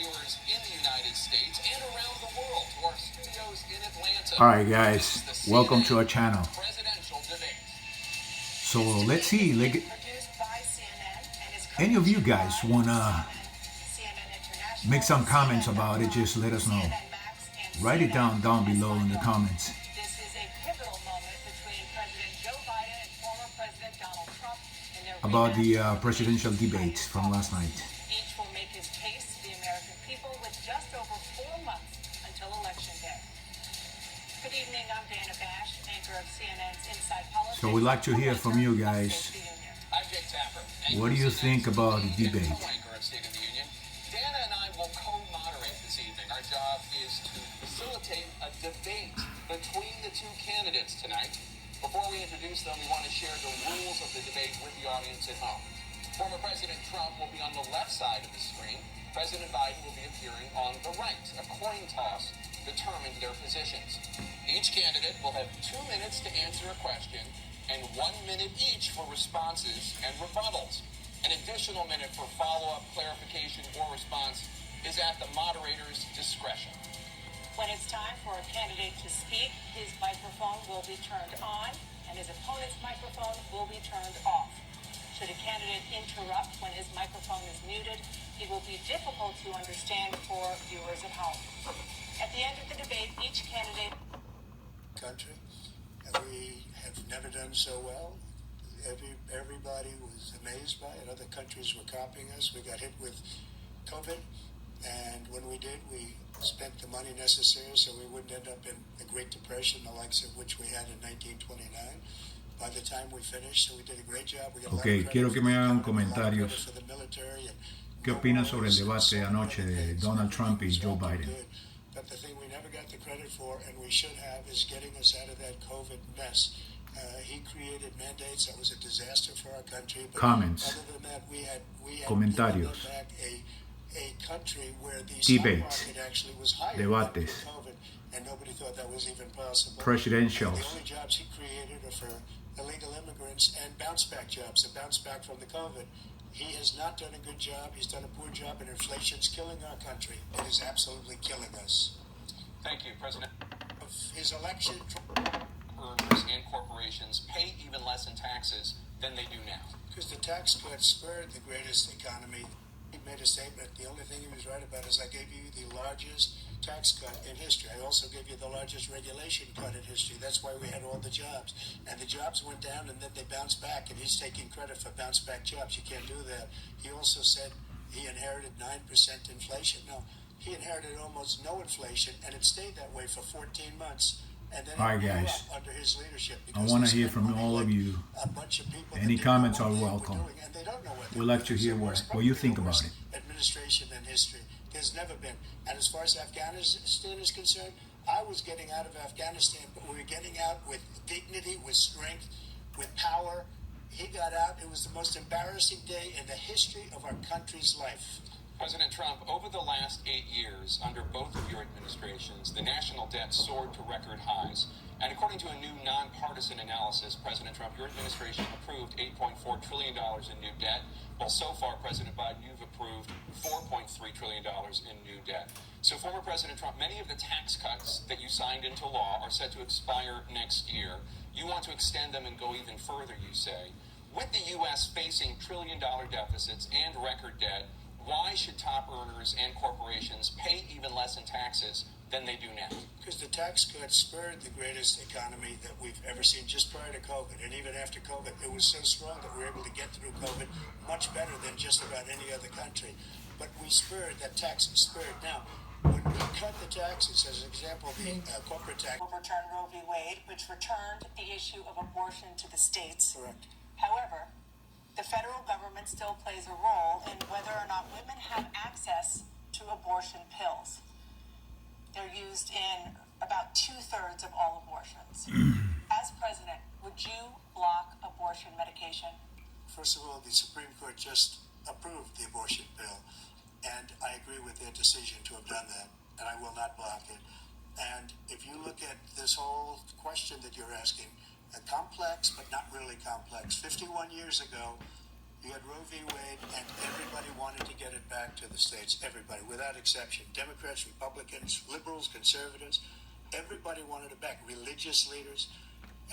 viewers in the United States and around the world to our studios in Atlanta. All right, guys, welcome to our channel. Presidential debate. So let's see, any of you guys wanna make some comments about it, just let us know. Write it down below in the comments. This is a pivotal moment between President Joe Biden and former President Donald Trump in their About the presidential debates from last night. Each will make his case to the American people with just over 4 months until Election Day. Good evening, I'm Dana Bash, anchor of CNN's Inside Politics. So we'd like to hear from you guys. I'm Jake Tapper. What do you think about the debate? Co-anchor of State of the Union. Dana and I will co-moderate this evening. Our job is to facilitate a debate between the two candidates tonight. Before we introduce them, we want to share the rules of the debate with the audience at home. Former President Trump will be on the left side of the screen. President Biden will be appearing on the right. A coin toss determined their positions. Each candidate will have 2 minutes to answer a question and 1 minute each for responses and rebuttals. An additional minute for follow-up, clarification, or response is at the moderator's discretion. When it's time for a candidate to speak, his microphone will be turned on and his opponent's microphone will be turned off. Should a candidate interrupt when his microphone is muted, it will be difficult to understand for viewers at home. At the end of the debate, each candidate... Country, and we have never done so well. Everybody was amazed by it. Other countries were copying us. We got hit with COVID, and when we did, we spent the money necessary so we wouldn't end up in a Great Depression, the likes of which we had in 1929. By the time we finished, so we did a great job. We got Ok, quiero que me hagan comentarios. ¿Qué opinan sobre el debate anoche de Donald Trump y Joe Biden? But the thing we never got the credit for, and we should have, is getting us out of that COVID mess. He created mandates that was a disaster for our country. But Comments. Other than that, we had Comentarios. back a country where the Debates. stock market actually was higher Debates. than COVID, and nobody thought that was even possible. Presidentials. And the only jobs he created are for illegal immigrants and bounce back jobs, a bounce back from the COVID. He has not done a good job. He's done a poor job, and inflation's killing our country. It is absolutely killing us. Thank you, President. Of his election, Earners and corporations pay even less in taxes than they do now. because the tax cuts spurred the greatest economy. He made a statement. The only thing he was right about is I gave you the largest tax cut in history. I also gave you the largest regulation cut in history. That's why we had all the jobs. And the jobs went down and then they bounced back, and he's taking credit for bounce back jobs. You can't do that. He also said he inherited 9% inflation. No, he inherited almost no inflation, and it stayed that way for 14 months. And then All right, it grew guys. up under his leadership. I want to hear from all of you. A bunch of people Any that comments didn't are know what they were welcome. doing, and they don't know what We'd they're like to doing. hear It's what you think the about worst it. Administration in history. There's never been. And as far as Afghanistan is concerned, I was getting out of Afghanistan, but we were getting out with dignity, with strength, with power. He got out. It was the most embarrassing day in the history of our country's life. President Trump, over the last 8 years, under both of your administrations, the national debt soared to record highs. And according to a new nonpartisan analysis, President Trump, your administration approved $8.4 trillion in new debt, while so far, President Biden, you've approved $4.3 trillion in new debt. So, former President Trump, many of the tax cuts that you signed into law are set to expire next year. You want to extend them and go even further, you say. With the U.S. facing trillion-dollar deficits and record debt, why should top earners and corporations pay even less in taxes than they do now? Because the tax cuts spurred the greatest economy that we've ever seen just prior to COVID. And even after COVID, it was so strong that we were able to get through COVID much better than just about any other country. But we spurred, that tax spurred. Now, when we cut the taxes, as an example, the corporate tax. Overturn Roe v. Wade, which returned the issue of abortion to the states. Correct. However, the federal government still plays a role in whether or not women have access to abortion pills. They're used in about 2/3 of all abortions. As president, would you block abortion medication? First of all, the Supreme Court just approved the abortion bill, and I agree with their decision to have done that, and I will not block it. And if you look at this whole question that you're asking, complex but not really complex. 51 years ago, You had Roe v. Wade, and everybody wanted to get it back to the states. Everybody, without exception. Democrats, Republicans, liberals, conservatives. Everybody wanted it back. Religious leaders.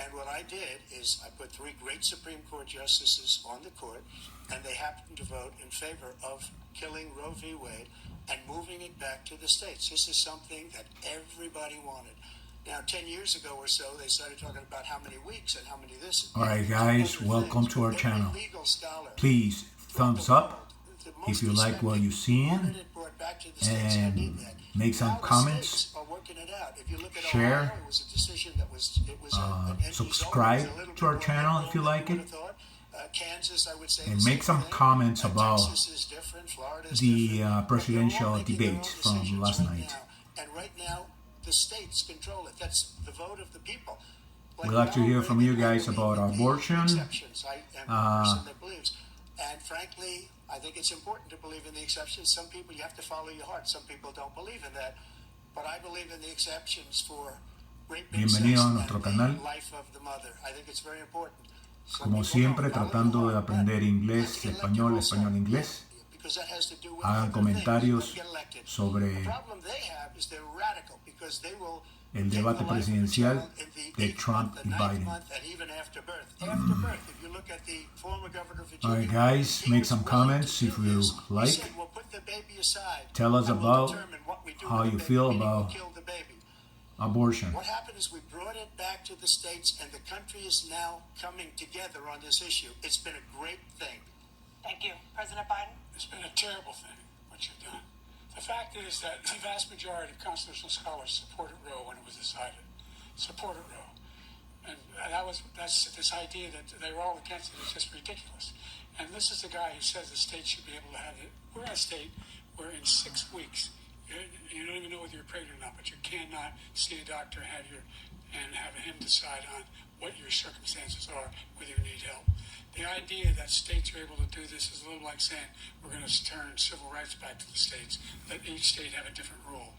And what I did is I put 3 great Supreme Court justices on the court, and they happened to vote in favor of killing Roe v. Wade and moving it back to the states. This is something that everybody wanted. Now, 10 years ago or so, they started talking about how many weeks and how many this. All right, guys, welcome to our channel. Please, thumbs up if you like what you're seeing, and make some comments, share, subscribe to our channel if you like it, and make some comments about the presidential debates from last night. And right now, the states control it. That's the vote of the people. We'd like to hear from you guys about abortion. I am a person that believes. And frankly, I think it's important to believe in the exceptions. Some people, you have to follow your heart. Some people don't believe in that. But I believe in the exceptions for rape, Bienvenido a nuestro canal. Life of the mother. I think it's very important. Como siempre, tratando de aprender inglés, español, español, inglés. Hagan comentarios sobre el debate presidencial de Trump y Biden. Alright, guys, make some comments if you like. Tell us about how you feel about abortion. What happened is we brought it back to the states, and the country is now coming together on this issue. It's been a great thing. Thank you. President Biden? It's been a terrible thing, what you've done. The fact is that the vast majority of constitutional scholars supported Roe when it was decided. Supported Roe. And that's this idea that they were all against it is just ridiculous. And this is the guy who says the state should be able to have it. We're in a state where in 6 weeks, you don't even know whether you're pregnant or not, but you cannot see a doctor and have him decide on what your circumstances are, whether you need help. The idea that states are able to do this is a little like saying we're going to turn civil rights back to the states, that each state have a different rule.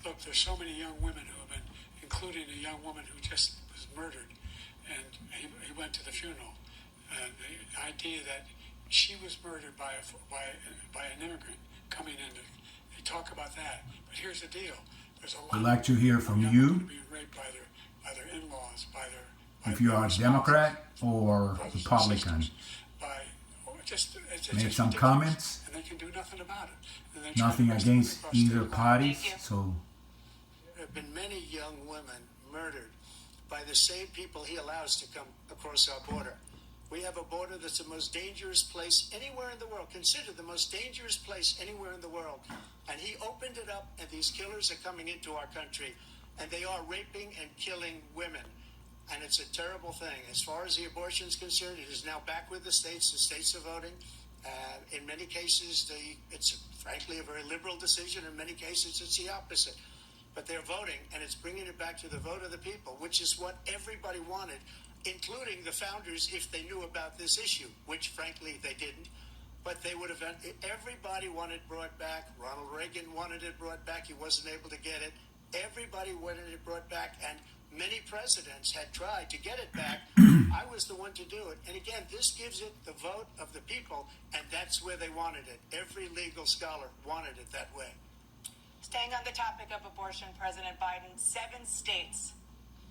Look, there's so many young women who have been, including a young woman who just was murdered, and he went to the funeral. The idea that she was murdered by an immigrant coming in, they talk about that. But here's the deal. There's a lot I'd like to hear from you. Being raped by their in-laws, if you are a Democrat or Republican. Make some comments. And they can do nothing about it. Nothing against either party. So there have been many young women murdered by the same people he allows to come across our border. We have a border that's the most dangerous place anywhere in the world, considered the most dangerous place anywhere in the world. And he opened it up, and these killers are coming into our country, and they are raping and killing women. And it's a terrible thing. As far as the abortion is concerned, it is now back with the states. The states are voting. In many cases, it's frankly a very liberal decision. In many cases, it's the opposite. But they're voting, and it's bringing it back to the vote of the people, which is what everybody wanted, including the founders, if they knew about this issue, which frankly they didn't. But they would have. Everybody wanted it brought back. Ronald Reagan wanted it brought back. He wasn't able to get it. Everybody wanted it brought back, and many presidents had tried to get it back. I was the one to do it. And again, this gives it the vote of the people, and that's where they wanted it. Every legal scholar wanted it that way. Staying on the topic of abortion, President Biden, 7 states,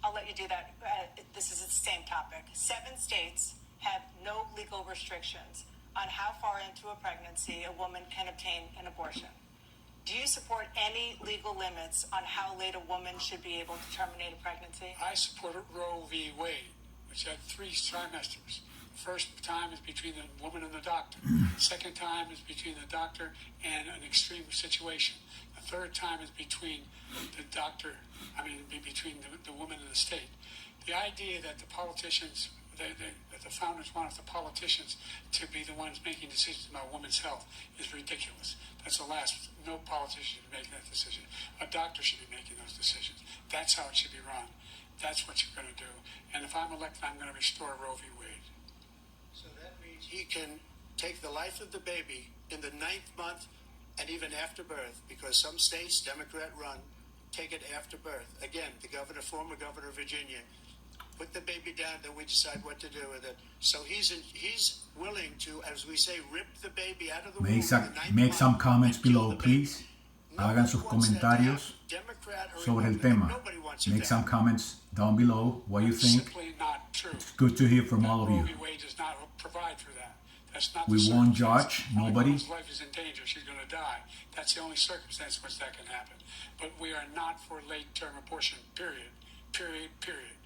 I'll let you do that. This is the same topic. 7 states have no legal restrictions on how far into a pregnancy a woman can obtain an abortion. Do you support any legal limits on how late a woman should be able to terminate a pregnancy? I supported Roe v. Wade, which had 3 trimesters. First time is between the woman and the doctor. Second time is between the doctor and an extreme situation. The third time is between the doctor, between the woman and the state. The idea that the politicians, that the founders wanted the politicians to be the ones making decisions about women's health is ridiculous. That's the last. No politician should be making that decision. A doctor should be making those decisions. That's how it should be run. That's what you're going to do. And if I'm elected, I'm going to restore Roe v. Wade. So that means he can take the life of the baby in the 9th month and even after birth, because some states, Democrat run, take it after birth. Again, the former governor of Virginia, put the baby down, then we decide what to do with it. So he's willing to, as we say, rip the baby out of the womb. Make some comments below, please. Hagan sus comentarios sobre el tema. Make some comments down below what you think. Simply not true. It's good to hear from all of you. Roe v. Wade does not provide for that. That's not We the won't circumstance. judge When a nobody. woman's life is in danger, she's going to die. That's the only circumstance in which that can happen. But we are not for late-term abortion, period. Period, period.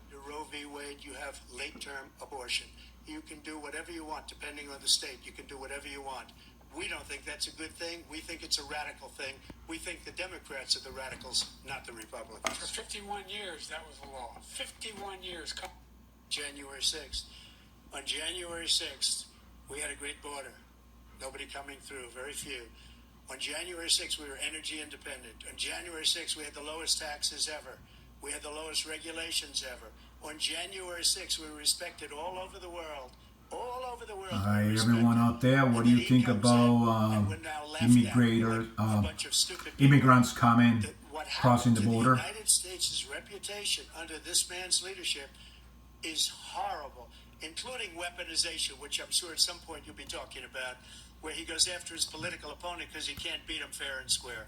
Under Roe v. Wade, you have late-term abortion. You can do whatever you want, depending on the state. You can do whatever you want. We don't think that's a good thing. We think it's a radical thing. We think the Democrats are the radicals, not the Republicans. For 51 years, that was the law. 51 years. January 6th. On January 6th, we had a great border. Nobody coming through, very few. On January 6th, we were energy independent. On January 6th, we had the lowest taxes ever. We had the lowest regulations ever. On January 6th, we were respected all over the world. All over the world. Hi, everyone out there. What do you think about immigrants coming, crossing the border? The United States' reputation under this man's leadership is horrible, including weaponization, which I'm sure at some point you'll be talking about, where he goes after his political opponent because he can't beat him fair and square.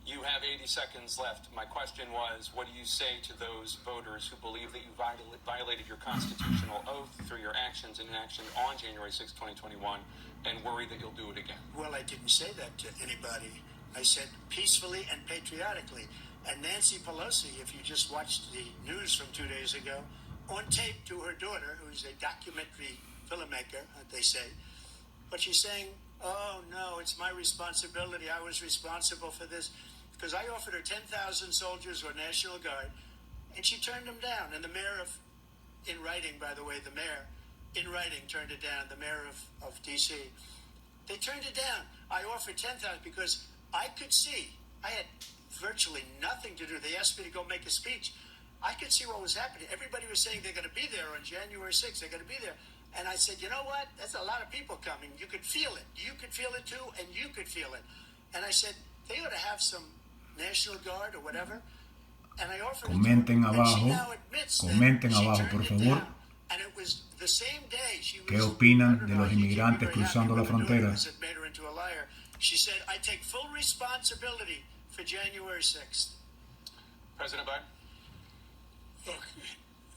You have 80 seconds left. My question was, what do you say to those voters who believe that you violated your constitutional oath through your actions and inaction on January 6, 2021, and worry that you'll do it again? Well, I didn't say that to anybody. I said peacefully and patriotically. And Nancy Pelosi, if you just watched the news from 2 days ago, on tape to her daughter, who's a documentary filmmaker, they say, but she's saying, oh, no, it's my responsibility. I was responsible for this. Because I offered her 10,000 soldiers or National Guard, and she turned them down. And the mayor in writing, by the way, the mayor, in writing, turned it down, the mayor of D.C. They turned it down. I offered 10,000 because I could see, I had virtually nothing to do. They asked me to go make a speech. I could see what was happening. Everybody was saying they're going to be there on January 6th. They're going to be there. And I said, you know what? That's a lot of people coming. You could feel it. You could feel it too, and you could feel it. And I said, they ought to have some National Guard or whatever. And I offered Comenten abajo, por favor, qué opinan de los inmigrantes cruzando la frontera. She said, I take full responsibility for January 6th. President Biden? Look,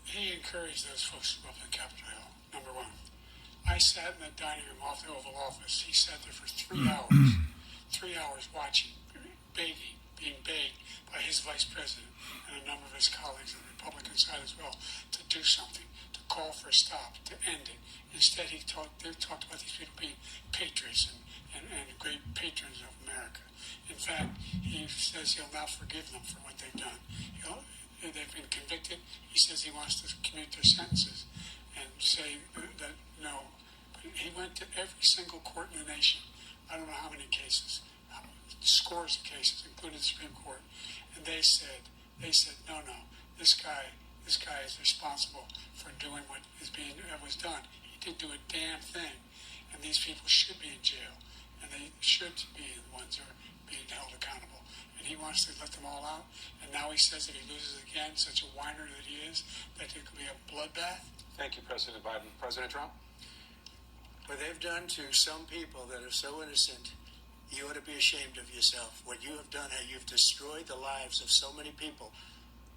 he encouraged those folks to go up to the Capitol Hill, number one. I sat in the dining room off the Oval Office. He sat there for 3 hours, 3 hours watching, being begged by his vice president and a number of his colleagues on the Republican side as well to do something, to call for a stop, to end it. Instead, they talked about these people being patriots and great patrons of America. In fact, he says he'll now forgive them for what they've done. They've been convicted. He says he wants to commute their sentences and say that no. But he went to every single court in the nation. I don't know how many cases. Scores of cases, including the Supreme Court, and they said, no, this guy is responsible for doing what was done. He didn't do a damn thing, and these people should be in jail, and they should be the ones who are being held accountable. And he wants to let them all out, and now he says that he loses again, such a whiner that he is, that it could be a bloodbath. Thank you, President Biden. President Trump? What they've done to some people that are so innocent, you ought to be ashamed of yourself. What you have done, how you've destroyed the lives of so many people.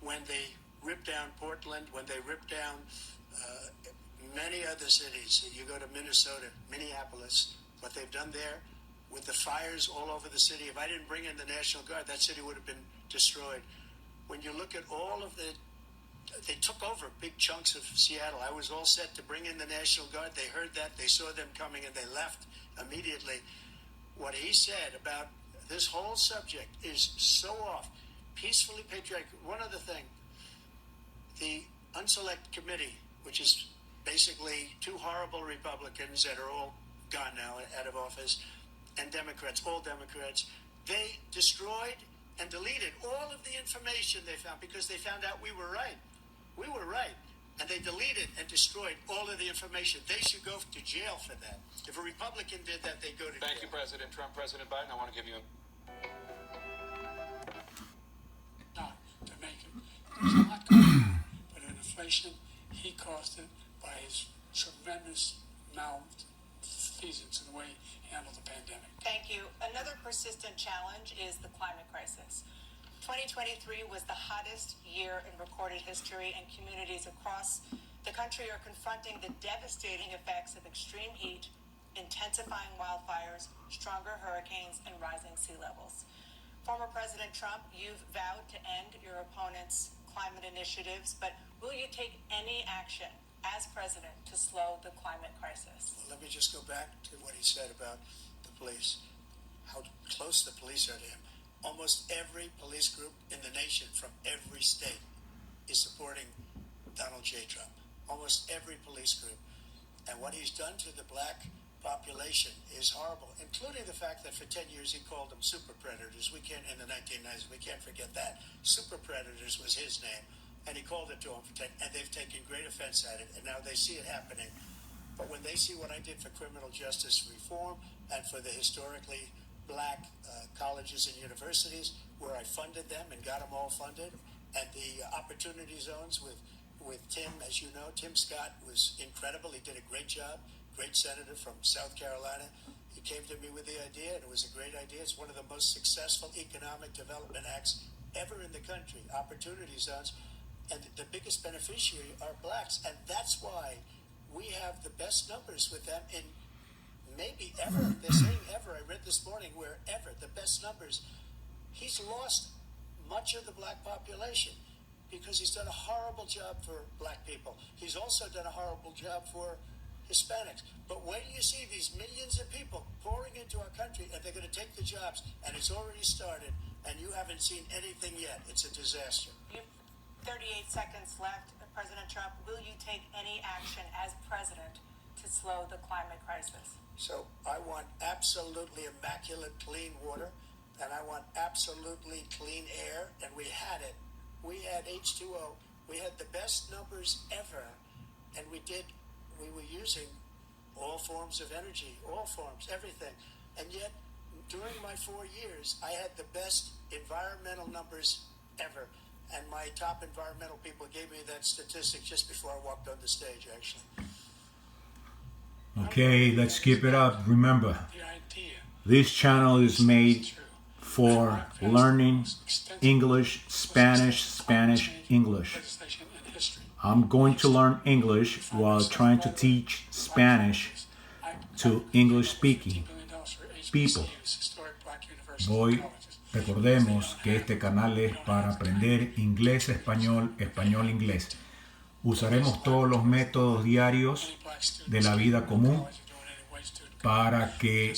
When they ripped down Portland, when they ripped down many other cities, you go to Minnesota, Minneapolis, what they've done there with the fires all over the city. If I didn't bring in the National Guard, that city would have been destroyed. When you look at all of they took over big chunks of Seattle. I was all set to bring in the National Guard. They heard that, they saw them coming, and they left immediately. What he said about this whole subject is so off. Peacefully patriotic. One other thing. The Unselect Committee, which is basically two horrible Republicans that are all gone now, out of office, and Democrats, all Democrats, they destroyed and deleted all of the information they found because they found out we were right. We were right. And they deleted and destroyed all of the information. They should go to jail for that. If a Republican did that, they'd go to jail. Thank you, President Trump. President Biden, I want to give you Not to make it. There's a lot going on. But in a inflation, he caused it by his tremendous malfeasance in the way he handled the pandemic. Thank you. Another persistent challenge is the climate crisis. 2023 was the hottest year in recorded history, and communities across the country are confronting the devastating effects of extreme heat, intensifying wildfires, stronger hurricanes, and rising sea levels. Former President Trump, you've vowed to end your opponent's climate initiatives, but will you take any action as president to slow the climate crisis? Well, let me just go back to what he said about the police, how close the police are to him. Almost every police group in the nation from every state is supporting Donald J. Trump. Almost every police group. And what he's done to the black population is horrible, including the fact that for 10 years he called them super predators. In the 1990s, we can't forget that. Super predators was his name. And he called it to them for 10, and they've taken great offense at it, and now they see it happening. But when they see what I did for criminal justice reform and for the historically black colleges and universities, where I funded them and got them all funded, and the opportunity zones with Tim, as you know, Tim Scott was incredible. He did a great job, great senator from South Carolina. He came to me with the idea, and it was a great idea. It's one of the most successful economic development acts ever in the country, opportunity zones. And the biggest beneficiary are blacks. And that's why we have the best numbers with them in maybe ever. They're saying ever. I read this morning where ever, the best numbers. He's lost much of the black population because he's done a horrible job for black people. He's also done a horrible job for Hispanics. But wait till you see these millions of people pouring into our country, and they're going to take the jobs. And it's already started, and you haven't seen anything yet. It's a disaster. 38 seconds left. President Trump, will you take any action as president to slow the climate crisis? So I want absolutely immaculate clean water, and I want absolutely clean air, and we had it. We had H2O. We had the best numbers ever, and we were using all forms of energy, all forms, everything. And yet, during my 4 years, I had the best environmental numbers ever. And my top environmental people gave me that statistic just before I walked on the stage, actually. Okay, let's keep it up. Remember, this channel is made for learning English, Spanish, English. I'm going to learn English while trying to teach Spanish to English-speaking people. Recordemos que este canal es para aprender inglés, español, español, inglés. Usaremos todos los métodos diarios de la vida común para que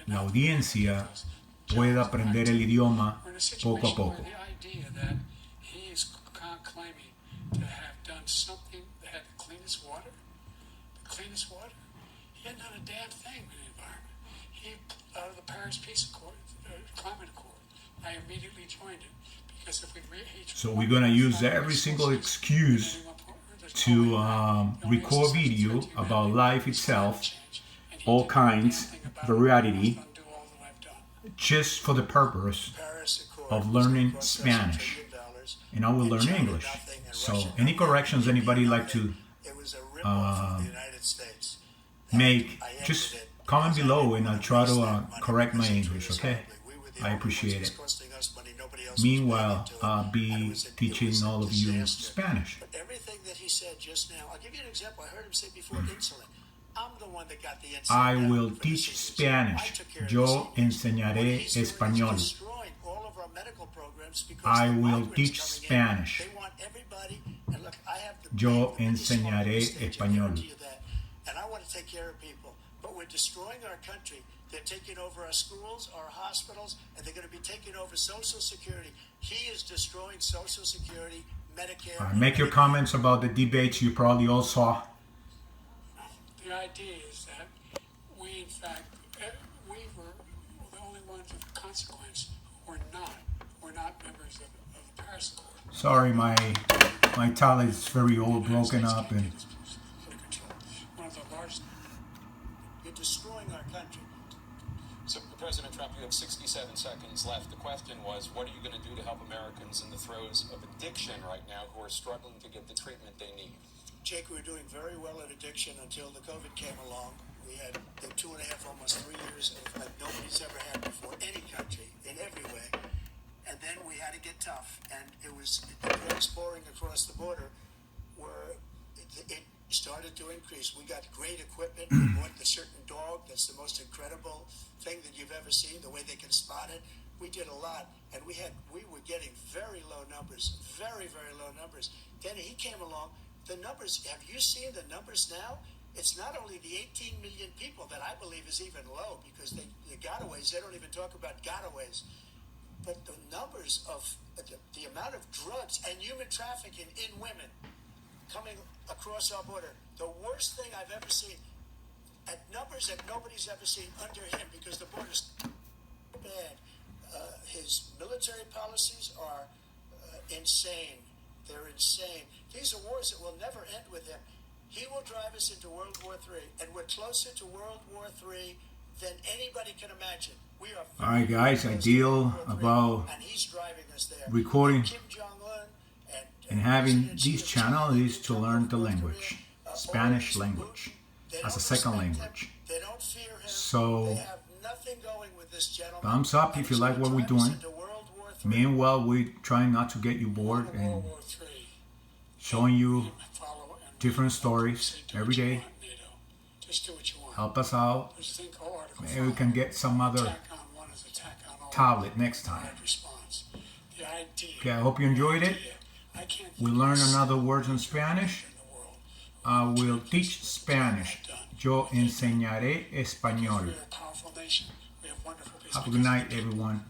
la audiencia pueda aprender el idioma poco a poco. So we're going to use every single excuse to record video about life itself, all kinds, variety, just for the purpose of learning Spanish. And I will learn English. So any corrections anybody like to make, just comment below and I'll try to correct my English, okay? I appreciate it. Meanwhile, I'll be teaching all of you Spanish. But everything that he said just now, I'll give you an example. I heard him say before insulin. I'm the one that got the insulin. I will teach Spanish. Yo enseñaré español. I will teach Spanish. Yo enseñaré español. And I want to take care of people. But we're destroying our country. They're taking over our schools, our hospitals, and they're going to be taking over Social Security. He is destroying Social Security, Medicare. Make your comments about the debates you probably all saw. The idea is that we, in fact, we were the only ones of consequence who were not members of the Paris Accord. Sorry, my towel is very old, broken up, and One of the largest. You're destroying our country. So President Trump, you have 67 seconds left. The question was, what are you going to do to help Americans in the throes of addiction right now who are struggling to get the treatment they need? Jake, we were doing very well at addiction until the COVID came along. We had the 2.5, almost 3 years of like nobody's ever had before, any country, in every way. And then we had to get tough. And it was the drugs pouring across the border where it started to increase. We got great equipment. We bought the certain dog that's the most incredible thing that you've ever seen, the way they can spot it. We did a lot, and we were getting very low numbers, very, very low numbers. Then he came along. The numbers, have you seen the numbers now? It's not only the 18 million people that I believe is even low, because the gotaways, they don't even talk about gotaways. But the numbers of the amount of drugs and human trafficking in women coming across our border, the worst thing I've ever seen, at numbers that nobody's ever seen under him, because the border's bad. His military policies are insane. They're insane. These are wars that will never end with him. He will drive us into World War III, and we're closer to World War III than anybody can imagine. We are. All right, guys, I deal about and he's driving us there. recording Kim Jong-un and having this channel is to learn the language, Spanish language, as a second language. They don't fear him. So, They have nothing going with this gentleman. thumbs up if you like what we're doing. Meanwhile, we're trying not to get you bored and showing you different stories every day. Help us out. Maybe we can get some other tablet next time. Okay, I hope you enjoyed it. We learn another words in Spanish. I will teach Spanish. Yo enseñaré español. Have a good night, everyone.